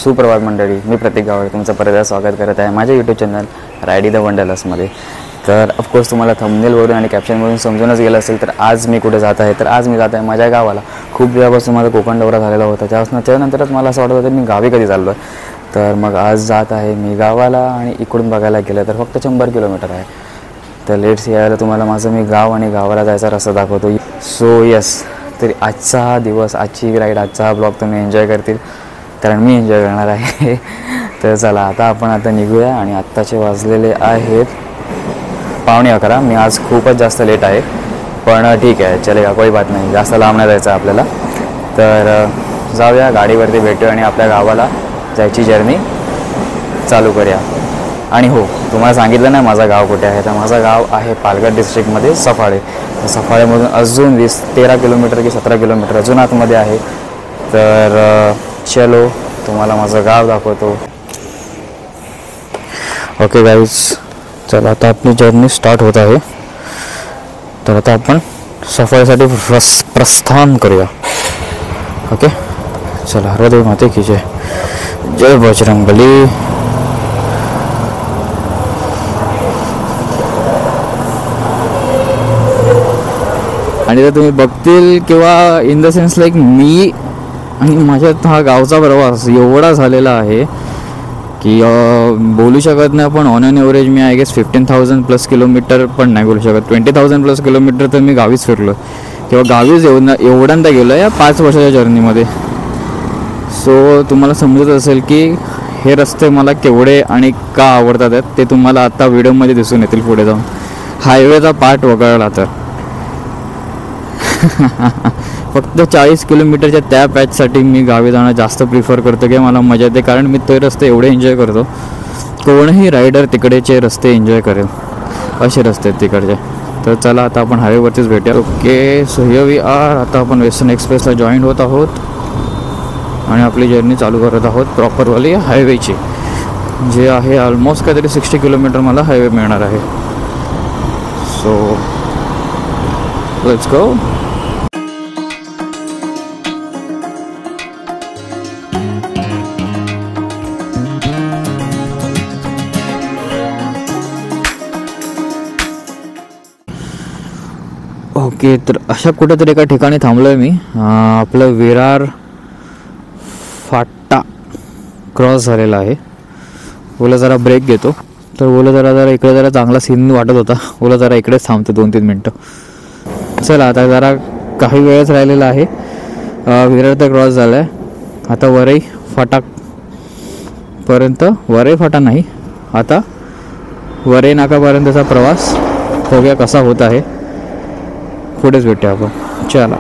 सुप्रभात मंडळी, मी प्रतीक गावडे तुमचं परत स्वागत करत आहे माझ्या यूट्यूब चॅनल रायडी द वंडरलसमध्ये. तर ऑफकोर्स तुम्हाला थंबनेलवरून आणि कॅप्शनवरून समजूनच गेलं असेल. तर आज मी कुठे जात आहे, तर आज मी जात आहे माझ्या गावाला. खूप दिवसापासून माझा कोकण दौरा झालेला होता, त्यानंतरच मला असं वाटत होतं मी गावी कधी चाललो आहे. तर मग आज जात आहे मी गावाला आणि इकडून बघायला गेलं तर फक्त 100 किलोमीटर आहे. तर लेट्स यायला तुम्हाला माझं मी गाव आणि गावाला जायचा रस्ता दाखवतो. सो यस, तरी आजचा हा दिवस, आजची राईड, आजचा हा ब्लॉग तुम्ही एन्जॉय करतील, कारण मी एन्जॉय करणार आहे. तर चला आता निघूया. आणि आत्ताचे वाजलेले आहेत 11:15. मी आज खूपच जास्त लेट आहे, पण ठीक आहे, चलेगा, कोई बात नाही. जास्त लांब नाही जायचं आपल्याला. तर जाऊया, गाडीवरती भेटूया आणि आपल्या गावाला जायची जर्नी चालू करूया. आणि हो, तुम्हाला सांगितलं नाही माझं गाव कुठे आहे. तर माझं गाव आहे पालघर डिस्ट्रिक्टमध्ये सफाळे. सफाळेमधून अजून 20-13 किलोमीटर की 17 किलोमीटर अजून आतमध्ये आहे. तर चलो, तुम्हाला माझं गाव दाखवतो. ओके गाईज, चला आता आपली जर्नी स्टार्ट होत आहे. तर आता आपण सफाळीसाठी प्रस्थान करूया. ओके, चला. हृदय माते की जय, जय बजरंगबली. आणि जर तुम्ही बघतील किंवा इन द सेन्स लाईक मी आणि माझ्यात हा गावचा प्रवास एवढा झालेला आहे की बोलू शकत नाही. पण ऑन ॲन ॲव्हरेज मी आय गेस 15,000+ किलोमीटर पण नाही बोलू शकत, 20,000+ किलोमीटर तर मी गावीच फिरलो किंवा गावीच एवढ्यांदा गेलो या 5 वर्षाच्या जर्नीमध्ये. सो तुम्हाला समजत असेल की हे रस्ते मला केवढे आणि का आवडतात आहेत. ते तुम्हाला आता व्हिडिओमध्ये दिसून येतील पुढे जाऊन. हायवेचा पार्ट वगळला तर फक्त 40 किलोमीटरच्या त्या पॅचसाठी मी गावी जाणं जास्त प्रिफर करतो की मला मजा येते, कारण मी ते रस्ते एवढे एन्जॉय करतो. कोणीही रायडर तिकडेचे रस्ते एन्जॉय करेल असे रस्ते आहेत तिकडचे. तर चला आता आपण हायवेवरतीच भेटूया. Okay, so here we are. आता आपण वेस्टर्न एक्सप्रेसला जॉईन होत आहोत आणि आपली जर्नी चालू करत आहोत प्रॉपरवाली हायवेची, जे आहे ऑलमोस्ट काहीतरी 60 किलोमीटर मला हायवे मिळणार आहे. So let's go. ओके, तर अशा कुठेतरी एका ठिकाणी थांबलो आहे मी. आपलं विरार फाटा क्रॉस झालेला आहे. बोला जरा ब्रेक घेतो. तर बोला जरा इकडे जरा चांगला सीन वाटत होता. बोला जरा इकडेच थांबतो 2-3 मिनटं. चला, आता जरा काही वेळच राहिलेला आहे. विरार तर क्रॉस झाला आहे. आता वरई फाटापर्यंत, वरई फाटा नाही, आता वरई नाकापर्यंतचा प्रवास बघूया कसा होत आहे. पुढेच भेटूया आपण. चला.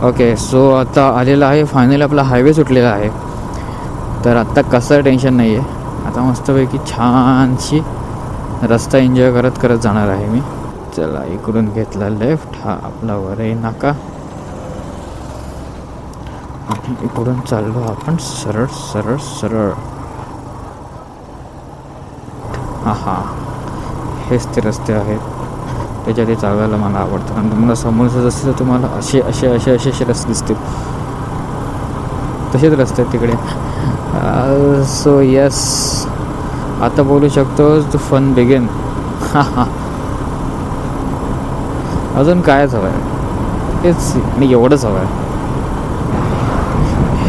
ओके, सो आता आलेला आहे फायनली आपला हायवे सुटलेला आहे. तर आत्ता कसं टेन्शन नाही आहे. आता मस्तपैकी छानशी रस्ता एन्जॉय करत जाणार आहे मी. चला, इकडून घेतला लेफ्ट, हा आपला वरई नाका, आणि इकडून चाललो आपण सरळ सरळ सरळ. हा हेच ते रस्ते आहेत, त्याच्यात ते चालवायला मला आवडतं. आणि तुम्हाला समोरचं जसं तुम्हाला असे असे असे असे असे रस्ते दिसतील, तसेच रस्ते आहेत तिकडे. सो यस, आता बोलू शकतो टू फन बिगिन. अजून कायच हवं आहे, तेच आणि एवढंच हवं आहे.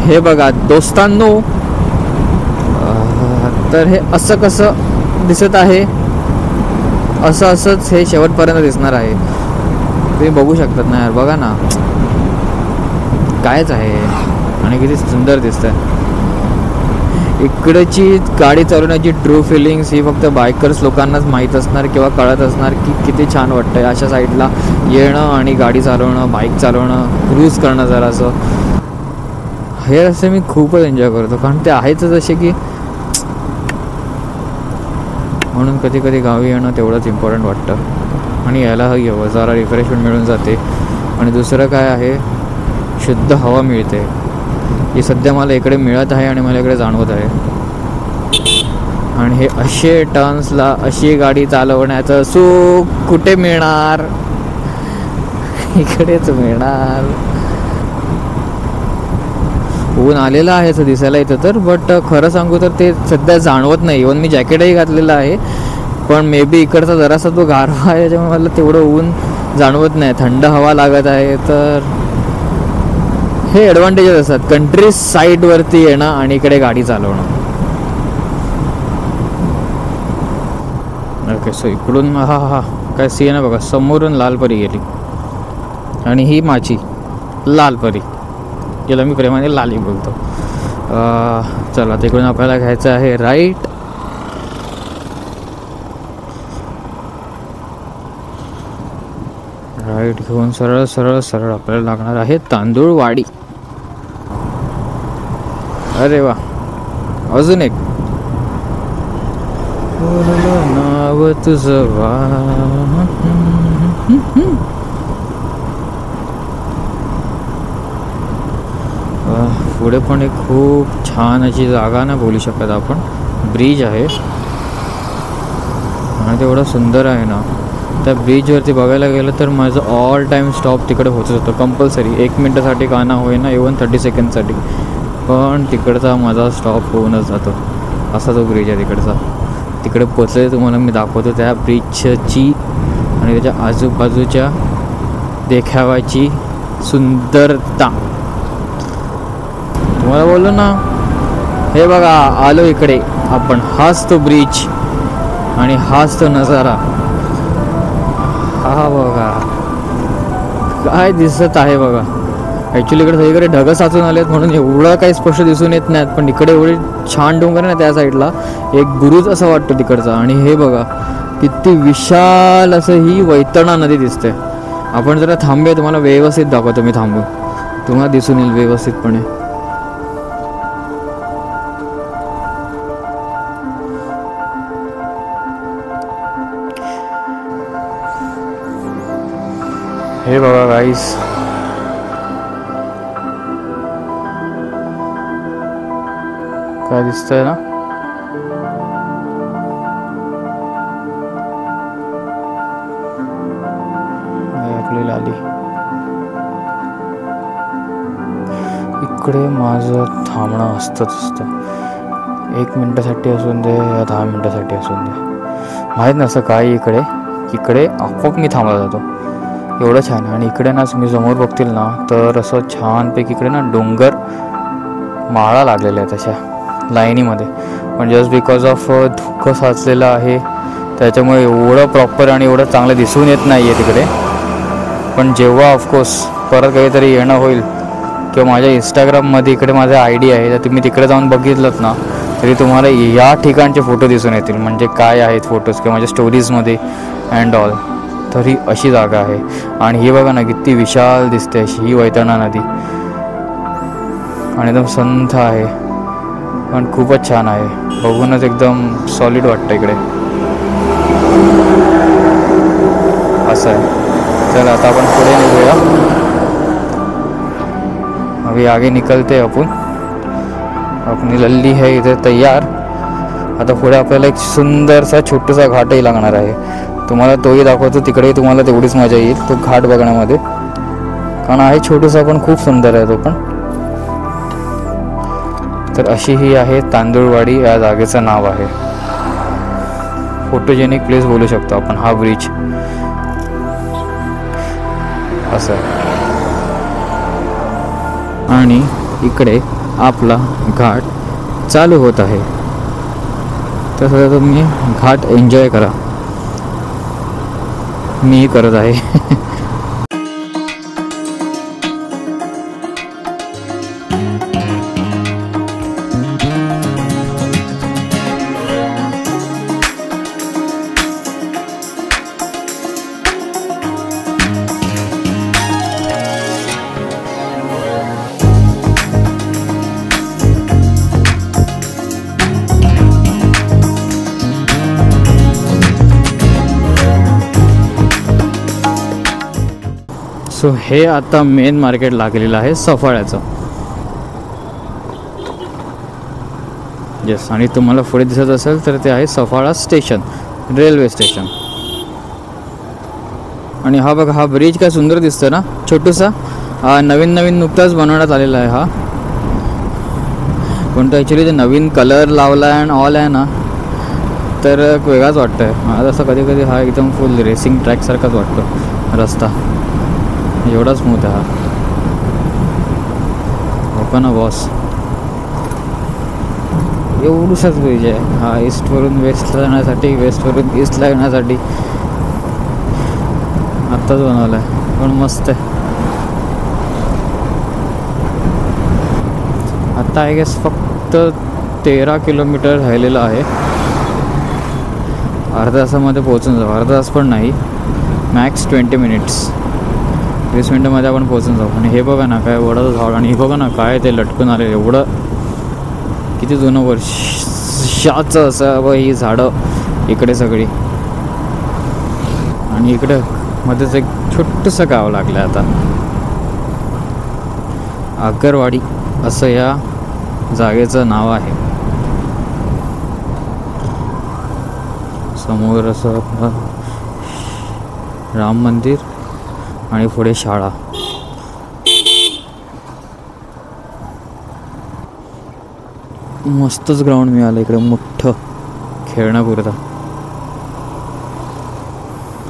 हे बघा दोस्तांनो, तर हे असं कसं दिसत आहे, असंच हे शेवटपर्यंत दिसणार आहे. तुम्ही बघू शकतात ना यार, बघा ना कायच आहे आणि किती सुंदर दिसतंय. इकडची गाडी चालवण्याची ट्रू फिलिंग्स ही फक्त बायकर्स लोकांनाच माहीत असणार किंवा कळत असणार की किती छान वाटतं आहे अशा साईडला येणं आणि गाडी चालवणं, बाईक चालवणं, क्रूज करणं. जरासं हे रस्ते मी खूपच एन्जॉय करतो, कारण ते आहेच असे की म्हणून कधी कधी गावी येणं तेवढंच इम्पॉर्टंट वाटतं. आणि यायला हवं, जरा रिफ्रेशमेंट मिळून जाते. आणि दुसरं काय आहे, शुद्ध हवा मिळते. ही सध्या मला इकडे मिळत आहे आणि मला इकडे जाणवत आहे. आणि हे असे टर्न्सला अशी गाडी चालवण्याचं सुख कुठे मिळणार? इकडेच मिळणार. ऊन आलेलं आहे असं दिसायला इथं तर, बट खरं सांगू तर ते सध्या जाणवत नाही. इव्हन मी जॅकेटही घातलेलं आहे, पण मे बी इकडचा जरासा तो गारवा आहे त्याच्यामुळे मला तेवढं ऊन जाणवत नाही. थंड हवा लागत आहे. तर हे ॲडव्हान्टेजेस असतात कंट्री साईडवरती येणं आणि इकडे गाडी चालवणं. ओके, सो इकडून हा काय सीन आहे बघा. समोरून लालपरी गेली आणि ही माझी लालपरी, याला मी प्रेमाने लाली बोलतो. चला तिकडून आपल्याला घ्यायचं आहे राईट. राईट घेऊन सरळ सरळ सरळ आपल्याला लागणार आहे तांदूळवाडी. अरे वा, अजून एक नाव तुझं पुढे पण एक खूप छान अशी जागा नाही बोलू शकत आपण. ब्रिज आहे आणि तेवढं सुंदर आहे ना. त्या ब्रिजवरती बघायला गेलं तर माझं ऑल टाईम स्टॉप तिकडे होतच होतं कंपल्सरी. 1 मिनटासाठी का ना होईना, इव्हन 30 सेकंडसाठी, पण तिकडचा माझा स्टॉप होऊनच जातो. असा तो ब्रिज आहे तिकडचा. तिकडे पोचले तुम्हाला मी दाखवतो त्या ब्रिजची आणि त्याच्या आजूबाजूच्या देखाव्याची सुंदरता. तुम्हाला बोललो ना, हे बघा आलो इकडे आपण. हाच तो ब्रिज आणि हाच तो नजारा. हा बघा काय दिसत आहे बघा. ॲक्च्युली इकडे सगळीकडे ढगं साचून आले आहेत म्हणून एवढं काही स्पष्ट दिसून येत नाहीत, पण इकडे एवढे छान डोंगर आहे ना त्या साईडला. एक बुरुज असा वाटतो तिकडचा. आणि हे बघा किती विशाल असं ही वैतरणा नदी दिसते. आपण जरा थांबूया, तुम्हाला व्यवस्थित दाखवतो मी थांबून, तुम्हाला दिसून येईल व्यवस्थितपणे. हे बघा गाईस, काय दिसतंय ना. आपली लाली. इकडे माझं थांबणं असतं. 1 मिनटासाठी असून दे या 10 मिनटासाठी असून दे, माहीत नसतं काय. इकडे आपोआप मी थांबला जातो. एवढं छान. आणि इकडे ना तुम्ही समोर बघतील ना तर असं छानपैकी इकडे ना डोंगर माळा लागलेल्या आहेत अशा लाईनीमध्ये. पण जस्ट बिकॉज ऑफ धुकं साचलेलं आहे त्याच्यामुळे एवढं प्रॉपर आणि एवढं चांगलं दिसून येत नाही आहे तिकडे. पण जेव्हा ऑफकोर्स परत काहीतरी येणं होईल किंवा माझ्या इंस्टाग्राममध्ये इकडे माझा ID आहे, तर तुम्ही तिकडे जाऊन बघितलं ना तरी तुम्हाला या ठिकाणचे फोटो दिसून येतील. म्हणजे काय आहेत फोटोज किंवा माझ्या स्टोरीजमध्ये अँड ऑल. तर ही अशी जागा आहे. आणि ही बघा ना किती विशाल दिसते अशी ही वैतरणा नदी. आणि एकदम संथ आहे पण खूपच छान आहे. बघूनच एकदम सॉलिड वाटतं इकडे. असं आहे. चल आता आपण पुढे निघूया. अभी आगे निकलते आपण. आपली लल्ली है इथे तयार. आता पुढे आपल्याला एक सुंदरसा छोटासा घाटही लागणार आहे. तुम्हाला तोही दाखवतो. तिकडेही तुम्हाला तेवढीच मजा येईल तो घाट बघण्यामध्ये, कारण आहे छोटूसा पण खूप सुंदर आहे तो पण. तर अशी ही आहे तांदूळवाडी या जागेचं नाव आहे. फोटोजेनिक प्लेस बोलू शकतो आपण हा ब्रिज. असं आणि इकडे आपला घाट चालू होत आहे. तसं तुम्ही घाट एन्जॉय करा. मी करत आहे. सो हे आता मेन मार्केट लागलेलं आहे सफाळ्याचं. येस, आणि तुम्हाला पुढे दिसत असेल तर ते आहे सफाळा स्टेशन, रेल्वे स्टेशन. आणि हा बघा, हा ब्रिज काय सुंदर दिसतोय ना, छोटूसा. नवीन नुकताच बनवण्यात आलेला आहे हा. पण तो ॲक्च्युली ते नवीन कलर लावला आहे आणि ऑल आहे ना, तर वेगळाच वाटतं आहे मला. असं कधी कधी हा एकदम फुल रेसिंग ट्रॅकसारखाच वाटतो रस्ता, एवढा स्मूथ आहे हा. हो ना बॉस, एवढूसाच ब्रिज आहे हा. ईस्टवरून वेस्टला जाण्यासाठी, वेस्टवरून ईस्टला येण्यासाठी आत्ताच बनवला आहे, पण मस्त आहे. आता आय गेस फक्त 13 किलोमीटर राहिलेलं आहे. अर्ध्या तासामध्ये पोहोचून जाऊ. अर्धा तास पण नाही, मॅक्स 20 मिनिट्स, 20 मिनटामध्ये आपण पोहोचून जाऊ. आणि हे बघा ना, काय वडाचं झाड. आणि हे बघा ना, काय ते लटकून आले. एवढं किती जुनं वर्षाचं असं ही झाडं इकडे सगळी. आणि इकडे मध्येच एक छोटंसं गाव लागलं आहे आता, आगरवाडी असं या जागेचं नाव आहे. समोर असं राम मंदिर आणि पुढे शाळा. मस्तच ग्राउंड मिळालं इकडे मोठं खेळण्यापुरतं.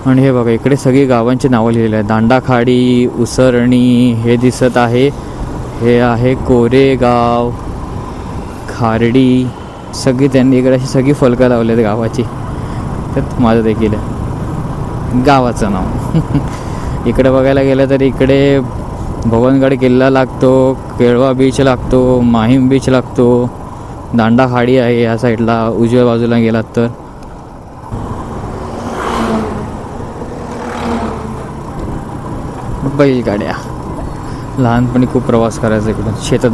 आणि हे बघा, इकडे सगळी गावांची नावं लिहिलेली आहेत. दांडाखाडी, उसरणी हे दिसत आहे. हे आहे कोरेगाव, खार्डी. सगळी त्यांनी इकडे अशी सगळी फलकं लावली आहेत गावाची. त्यात माझं देखील आहे गावाचं नाव. इकडे बघायला गेलं तर इकडे भवनगड किल्ला लागतो, केळवा बीच लागतो, माहीम बीच लागतो, दांडाखाडी आहे या साईडला उजव्या बाजूला गेलात तर. बैलगाड्या, लहानपणी खूप प्रवास करायचा इकडून शेतात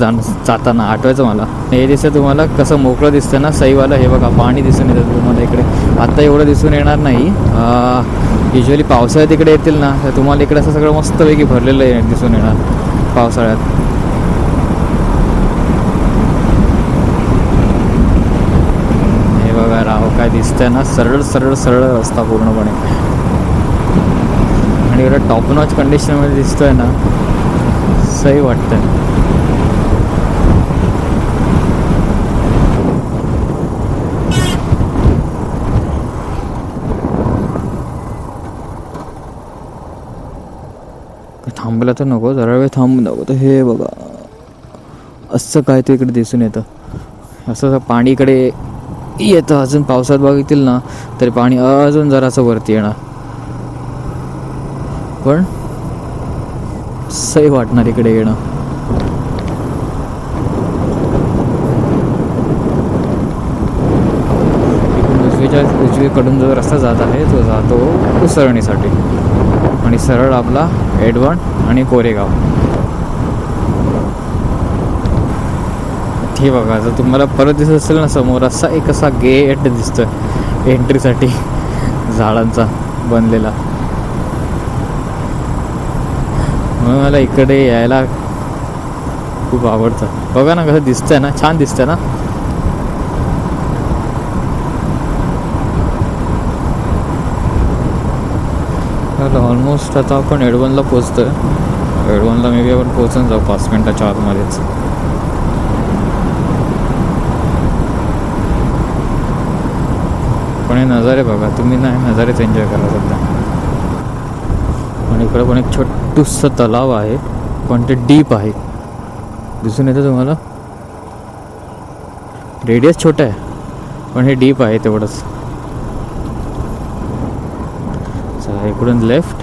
जाताना, आठवायचं मला. हे दिसतं तुम्हाला कसं मोकळं दिसतं ना सईवाला. हे बघा, पाणी दिसून येतं तुम्हाला इकडे. आत्ता एवढं दिसून येणार नाही, युजली पावसाळ्यात इकडे येतील ना, तर तुम्हाला इकडे असं सगळं मस्तपैकी भरलेलं दिसून येणार पावसाळ्यात. हे बघा राव, काय दिसतंय ना, सरळ सरळ सरळ रस्ता पूर्णपणे. आणि एवढं टॉप नॉच कंडिशनमध्ये दिसतोय ना, सही वाटतं. थांबला तर नको, जरा वेळ थांबू नको. तर हे बघा, असं काय ते इकडे दिसून येतं. असं पाणी इकडे येतं. अजून पावसात बघितलं ना तरी पाणी अजून जरासं वरती येणार, पण सही वाटणार इकडे येणं. उजवीकडून जो रस्ता जात आहे तो जातो उसरणीसाठी, आणि सरळ आपला एडवण आणि कोरेगाव. हे बघा, जर तुम्हाला परत दिसत असेल ना समोर असा एक असा गेट दिसतोय एंट्रीसाठी, झाडांचा बनलेला. म्हणून मला इकडे यायला खूप आवडतं. बघा ना कसं दिसतंय ना, छान दिसतंय ना. ऑलमोस्ट आता आपण एडवनला पोचतोय. एडवनला मे बी आपण पोचून जाऊ 5 मिनिटाच्या आतमध्येच. पण हे नजारे बघा तुम्ही, नाही नजारेच एन्जॉय करा सध्या. आणि इकडं पण एक छोटूसं तलाव आहे, पण ते डीप आहे. दिसून येतं तुम्हाला, रेडियस छोटा आहे पण हे डीप आहे तेवढंच. चला इकडून लेफ्ट.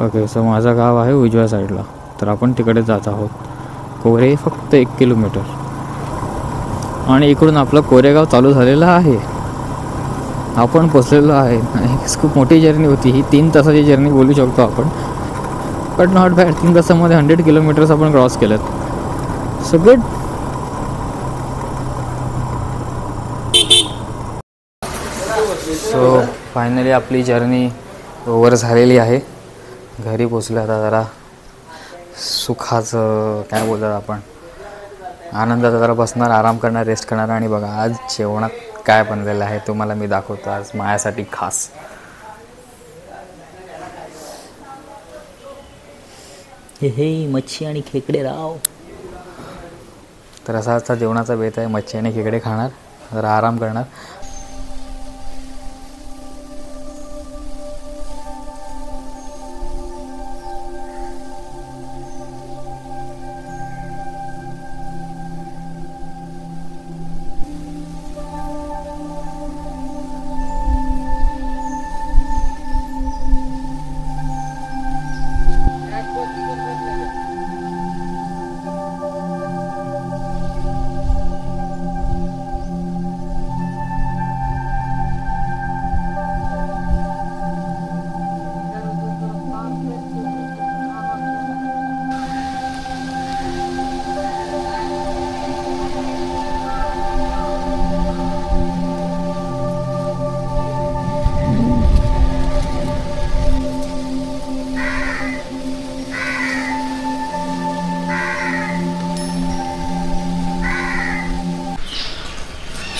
ओके, सो माझं गाव आहे उजव्या साईडला, तर आपण तिकडे जात आहोत. कोरे फक्त 1 किलोमीटर. आणि इकडून आपलं कोरेगाव चालू झालेलं आहे, आपण पोचलेलो आहे. खूप मोठी जर्नी होती ही, 3 तासाची जर्नी बोलू शकतो आपण, बट नॉट बॅड. 3 तासामध्ये 100 किलोमीटर्स आपण क्रॉस केलेत, सो गुड. सो फायनली आपली जर्नी ओव्हर झालेली आहे. घरी पोचलो. आता जरा सुखाचं काय बोलतात आपण, आनंदाचा जरा बसणार, आराम करणार, रेस्ट करणार. आणि बघा आज जेवणात काय बनलेलं आहे तुम्हाला मी दाखवतो आज माझ्यासाठी खास. हे मच्छी आणि खेकडे राव. तर असा आजचा जेवणाचा बेत आहे. मच्छी आणि खेकडे खाणार, जरा आराम करणार.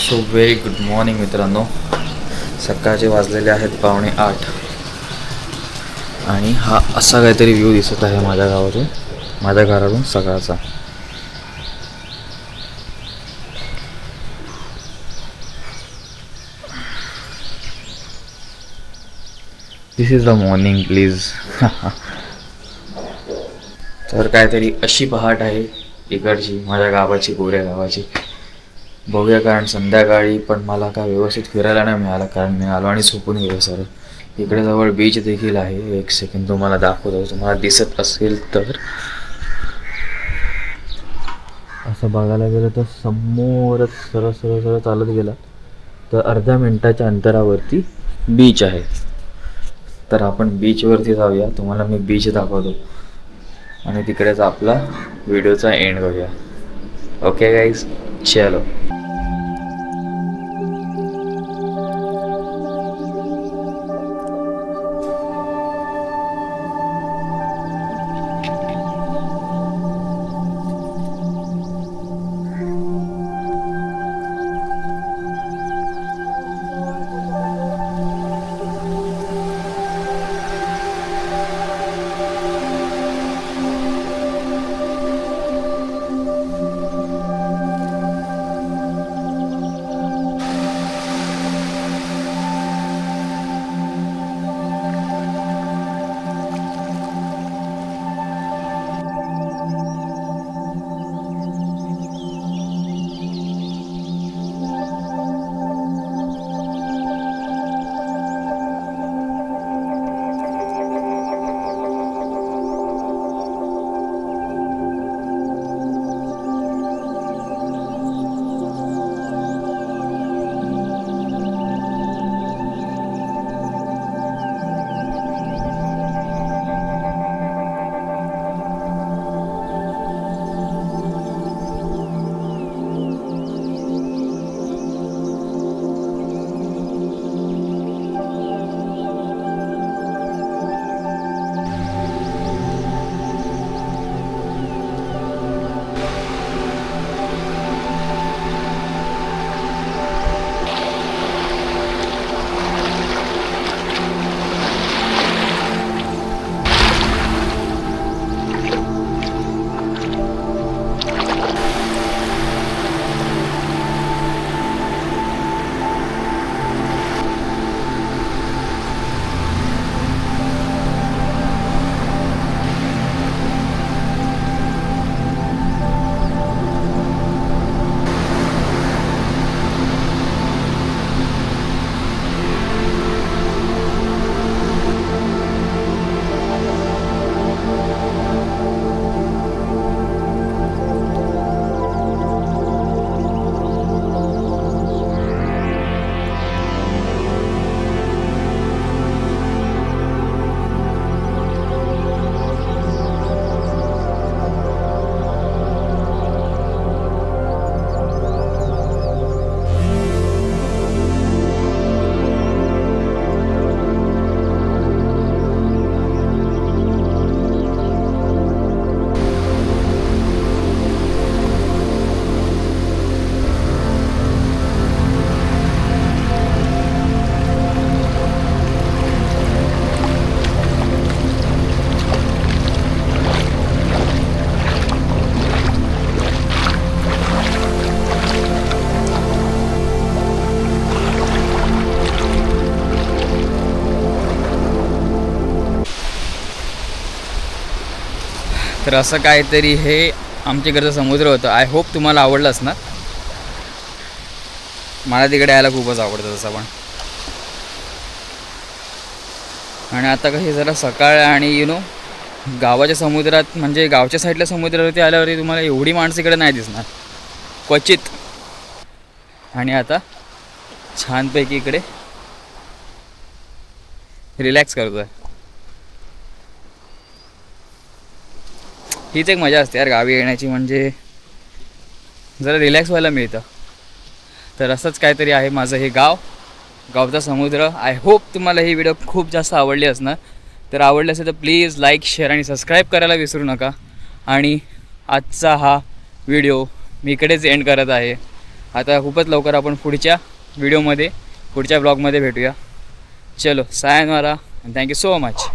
सो व्हेरी गुड मॉर्निंग मित्रांनो. सकाळचे वाजलेले आहेत 7:45 आणि हा असा काहीतरी व्ह्यू दिसत आहे माझ्या गावातून, माझ्या घरातून सकाळचा. दिस इज द मॉर्निंग प्लीज. तर काहीतरी अशी पहाट आहे इकडची माझ्या गावाची, गोऱ्या गावाची. बघूया, कारण संध्याकाळी पण मला काय व्यवस्थित फिरायला नाही मिळालं, कारण मी आलो आणि झोपून गेलो सर. इकडे जवळ बीच देखील आहे. एक सेकंड तुम्हाला दाखवतो, तुम्हाला दिसत असेल तर. असं बघायला गेलं तर समोरच सरळ सरळ सरळ चालत गेला तर अर्ध्या मिनिटाच्या अंतरावरती बीच आहे. तर आपण बीचवरती जाऊया, तुम्हाला मी बीच दाखवतो आणि तिकडेच आपला व्हिडिओचा एंड करूया. ओके गाईज, चलो. तर असं काहीतरी हे आमच्याकडचं समुद्र होतं. आय होप तुम्हाला आवडलं असणार. मला तिकडे यायला खूपच आवडतं तसं पण. आणि आता कसं जरा सकाळ आणि गावाच्या समुद्रात म्हणजे गावच्या साईडला समुद्रावरती आल्यावरती तुम्हाला एवढी माणसं इकडे नाही दिसणार, क्वचित. आणि आता छानपैकी इकडे रिलॅक्स करतो आहे. हीच एक मजा असते यार गावी येण्याची, म्हणजे जरा रिलॅक्स व्हायला मिळतं. तर असंच काहीतरी आहे माझं हे गावचा समुद्र. आय होप तुम्हाला ही व्हिडिओ खूप जास्त आवडली असणार. तर आवडलं असेल तर प्लीज लाईक, शेअर आणि सबस्क्राईब करायला विसरू नका. आणि आजचा हा व्हिडिओ मी इकडेच एंड करत आहे. आता खूपच लवकर आपण पुढच्या व्हिडिओमध्ये, पुढच्या ब्लॉगमध्ये भेटूया. चलो, सायनवारा, थँक्यू सो मच.